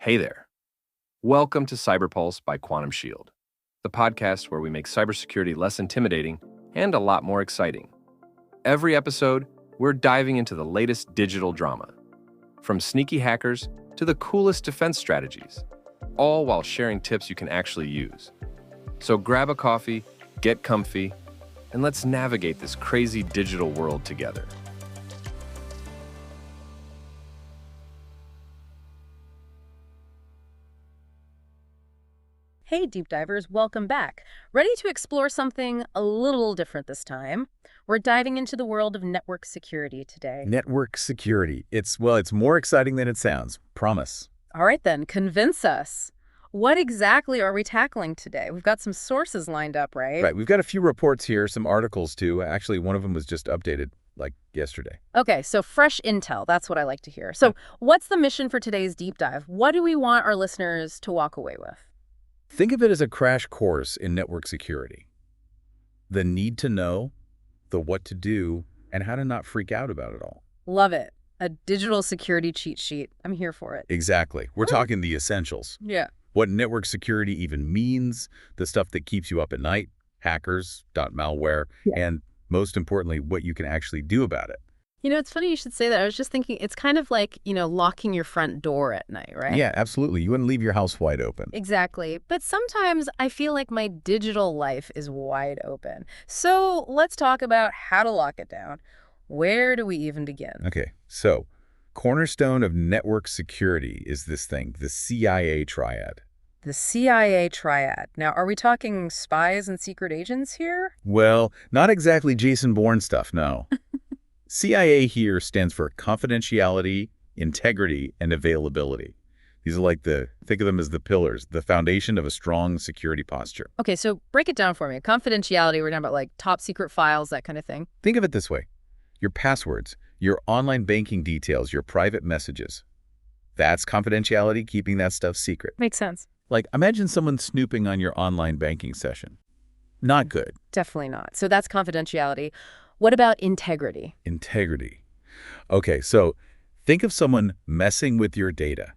Hey there. Welcome to CyberPulse by Quantum Shield, the podcast where we make cybersecurity less intimidating and a lot more exciting. Every episode, we're diving into the latest digital drama, from sneaky hackers to the coolest defense strategies, all while sharing tips you can actually use. So grab a coffee, get comfy, and let's navigate this crazy digital world together. Hey, deep divers, welcome back. Ready to explore something a little different this time? We're diving into the world of network security today. Network security. It's more exciting than it sounds. Promise. All right then, convince us. What exactly are we tackling today? We've got some sources lined up, right? Right. We've got a few reports here, some articles too. Actually, one of them was just updated like yesterday. Okay, so fresh intel. That's what I like to hear. So what's the mission for today's deep dive? What do we want our listeners to walk away with? Think of it as a crash course in network security. The need to know, the what to do, and how to not freak out about it all. Love it. A digital security cheat sheet. I'm here for it. Exactly. We're talking the essentials. Yeah. What network security even means, the stuff that keeps you up at night, hackers, malware, and most importantly, what you can actually do about it. You know, it's funny you should say that. I was just thinking it's kind of like, locking your front door at night, right? Yeah, absolutely. You wouldn't leave your house wide open. Exactly. But sometimes I feel like my digital life is wide open. So let's talk about how to lock it down. Where do we even begin? Okay, so cornerstone of network security is this thing, the CIA triad. The CIA triad. Now, are we talking spies and secret agents here? Well, not exactly Jason Bourne stuff, no. CIA here stands for confidentiality, integrity, and availability. These are think of them as the pillars, the foundation of a strong security posture. Okay, so break it down for me. Confidentiality, we're talking about like top secret files, that kind of thing. Think of it this way. Your passwords, your online banking details, your private messages. That's confidentiality, keeping that stuff secret. Makes sense. Like, imagine someone snooping on your online banking session. Not good. Definitely not. So that's confidentiality. What about integrity? Integrity. Okay, so think of someone messing with your data,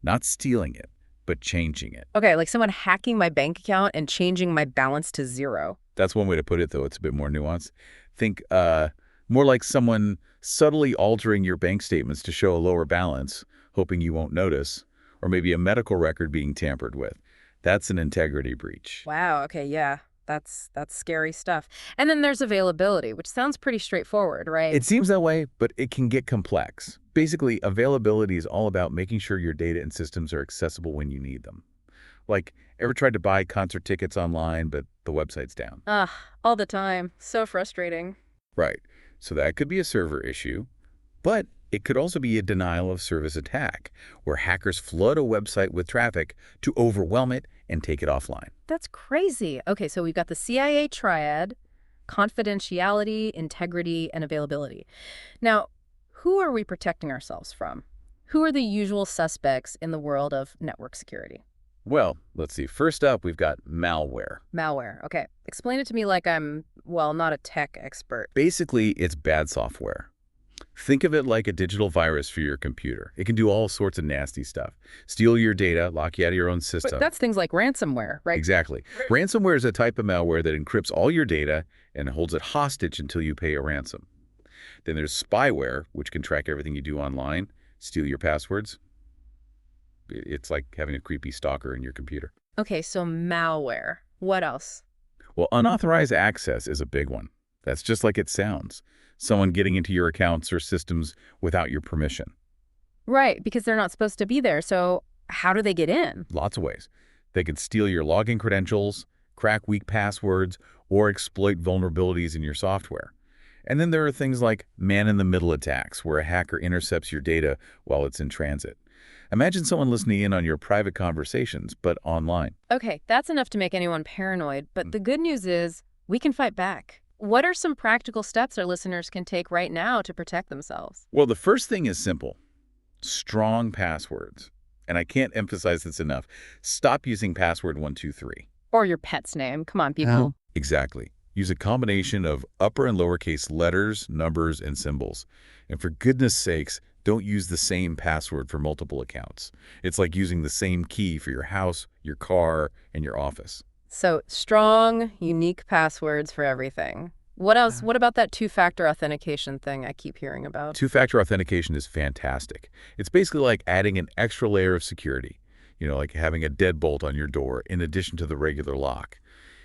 not stealing it, but changing it. Okay, like someone hacking my bank account and changing my balance to zero. That's one way to put it, though. It's a bit more nuanced. Think more like someone subtly altering your bank statements to show a lower balance, hoping you won't notice, or maybe a medical record being tampered with. That's an integrity breach. Wow, okay, yeah. That's scary stuff. And then there's availability, which sounds pretty straightforward, right? It seems that way, but it can get complex. Basically, availability is all about making sure your data and systems are accessible when you need them. Like, ever tried to buy concert tickets online, but the website's down? All the time. So frustrating. Right. So that could be a server issue, but it could also be a denial of service attack, where hackers flood a website with traffic to overwhelm it and take it offline. That's crazy. Okay, so we've got the CIA triad, confidentiality, integrity, and availability. Now, who are we protecting ourselves from? Who are the usual suspects in the world of network security? Well, let's see. First up, we've got malware. Malware. Okay, explain it to me like I'm, not a tech expert. Basically, it's bad software. Think of it like a digital virus for your computer. It can do all sorts of nasty stuff. Steal your data, lock you out of your own system. But that's things like ransomware, right? Exactly. Ransomware is a type of malware that encrypts all your data and holds it hostage until you pay a ransom. Then there's spyware, which can track everything you do online, steal your passwords. It's like having a creepy stalker in your computer. Okay, so malware. What else? Well, unauthorized access is a big one. That's just like it sounds. Someone getting into your accounts or systems without your permission. Right, because they're not supposed to be there. So how do they get in? Lots of ways. They could steal your login credentials, crack weak passwords, or exploit vulnerabilities in your software. And then there are things like man-in-the-middle attacks, where a hacker intercepts your data while it's in transit. Imagine someone listening in on your private conversations, but online. Okay, that's enough to make anyone paranoid. But the good news is we can fight back. What are some practical steps our listeners can take right now to protect themselves? Well, the first thing is simple. Strong passwords. And I can't emphasize this enough. Stop using password 123. Or your pet's name. Come on, people. Exactly. Use a combination of upper and lowercase letters, numbers, and symbols. And for goodness sakes, Don't use the same password for multiple accounts. It's like using the same key for your house, your car, and your office. So strong, unique passwords for everything. What else? What about that two-factor authentication thing I keep hearing about? Two-factor authentication is fantastic. It's basically like adding an extra layer of security, like having a deadbolt on your door in addition to the regular lock.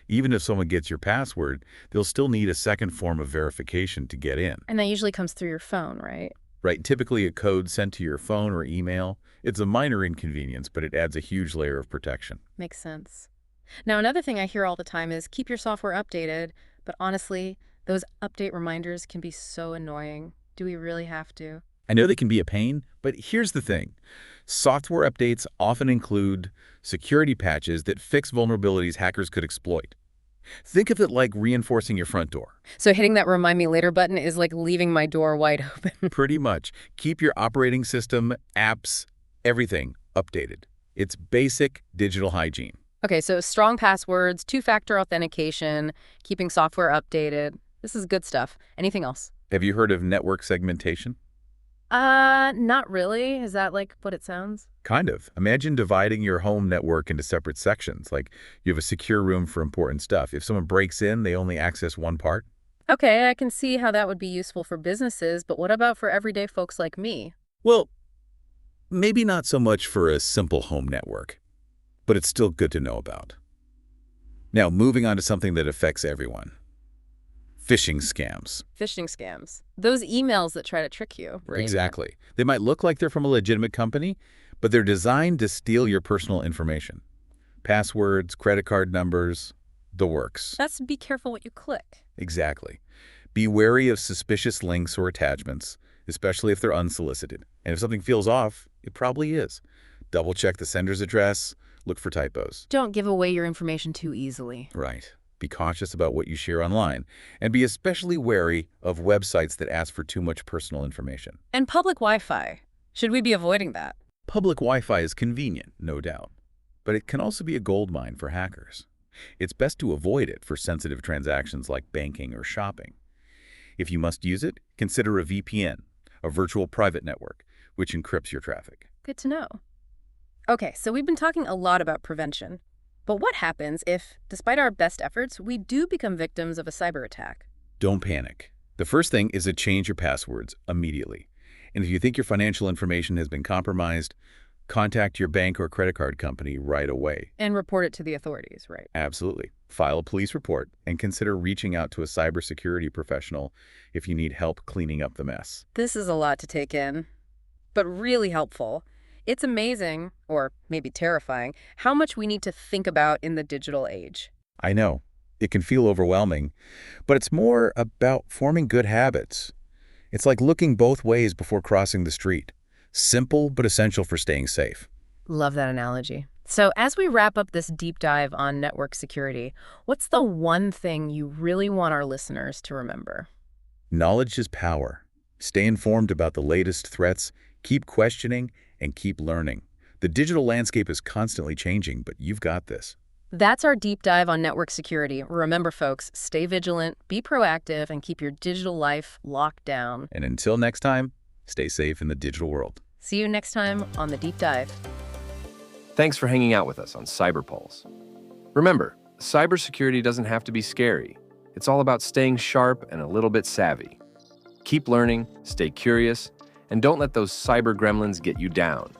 Even if someone gets your password, they'll still need a second form of verification to get in. And that usually comes through your phone, right? Right, typically a code sent to your phone or email. It's a minor inconvenience, but it adds a huge layer of protection. Makes sense. Now, another thing I hear all the time is keep your software updated, but honestly, those update reminders can be so annoying. Do we really have to? I know they can be a pain, but here's the thing. Software updates often include security patches that fix vulnerabilities hackers could exploit. Think of it like reinforcing your front door. So hitting that remind me later button is like leaving my door wide open. Pretty much. Keep your operating system, apps, everything updated. It's basic digital hygiene. Okay, so strong passwords, two-factor authentication, keeping software updated. This is good stuff. Anything else? Have you heard of network segmentation? Not really. Is that like what it sounds? Kind of. Imagine dividing your home network into separate sections, like you have a secure room for important stuff. If someone breaks in, they only access one part. Okay, I can see how that would be useful for businesses, but what about for everyday folks like me? Well, maybe not so much for a simple home network, but it's still good to know about. Now, moving on to something that affects everyone. Phishing scams. Phishing scams. Those emails that try to trick you, right? Exactly. They might look like they're from a legitimate company, but they're designed to steal your personal information. Passwords, credit card numbers, the works. That's be careful what you click. Exactly. Be wary of suspicious links or attachments, especially if they're unsolicited. And if something feels off, it probably is. Double-check the sender's address, look for typos. Don't give away your information too easily. Right. Be cautious about what you share online, and be especially wary of websites that ask for too much personal information. And public Wi-Fi. Should we be avoiding that? Public Wi-Fi is convenient, no doubt, but it can also be a goldmine for hackers. It's best to avoid it for sensitive transactions like banking or shopping. If you must use it, consider a VPN, a virtual private network, which encrypts your traffic. Good to know. Okay, so we've been talking a lot about prevention. But what happens if, despite our best efforts, we do become victims of a cyber attack? Don't panic. The first thing is to change your passwords immediately. And if you think your financial information has been compromised, contact your bank or credit card company right away. And report it to the authorities, right? Absolutely. File a police report and consider reaching out to a cybersecurity professional if you need help cleaning up the mess. This is a lot to take in, but really helpful. It's amazing, or maybe terrifying, how much we need to think about in the digital age. I know. It can feel overwhelming, but it's more about forming good habits. It's like looking both ways before crossing the street. Simple, but essential for staying safe. Love that analogy. So as we wrap up this deep dive on network security, what's the one thing you really want our listeners to remember? Knowledge is power. Stay informed about the latest threats, keep questioning, and keep learning. The digital landscape is constantly changing, but you've got this. That's our deep dive on network security. Remember, folks, stay vigilant, be proactive, and keep your digital life locked down. And until next time, stay safe in the digital world. See you next time on The Deep Dive. Thanks for hanging out with us on CyberPulse. Remember, cybersecurity doesn't have to be scary. It's all about staying sharp and a little bit savvy. Keep learning, stay curious, and don't let those cyber gremlins get you down.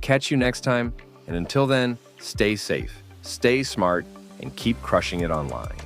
Catch you next time, and until then, stay safe, stay smart, and keep crushing it online.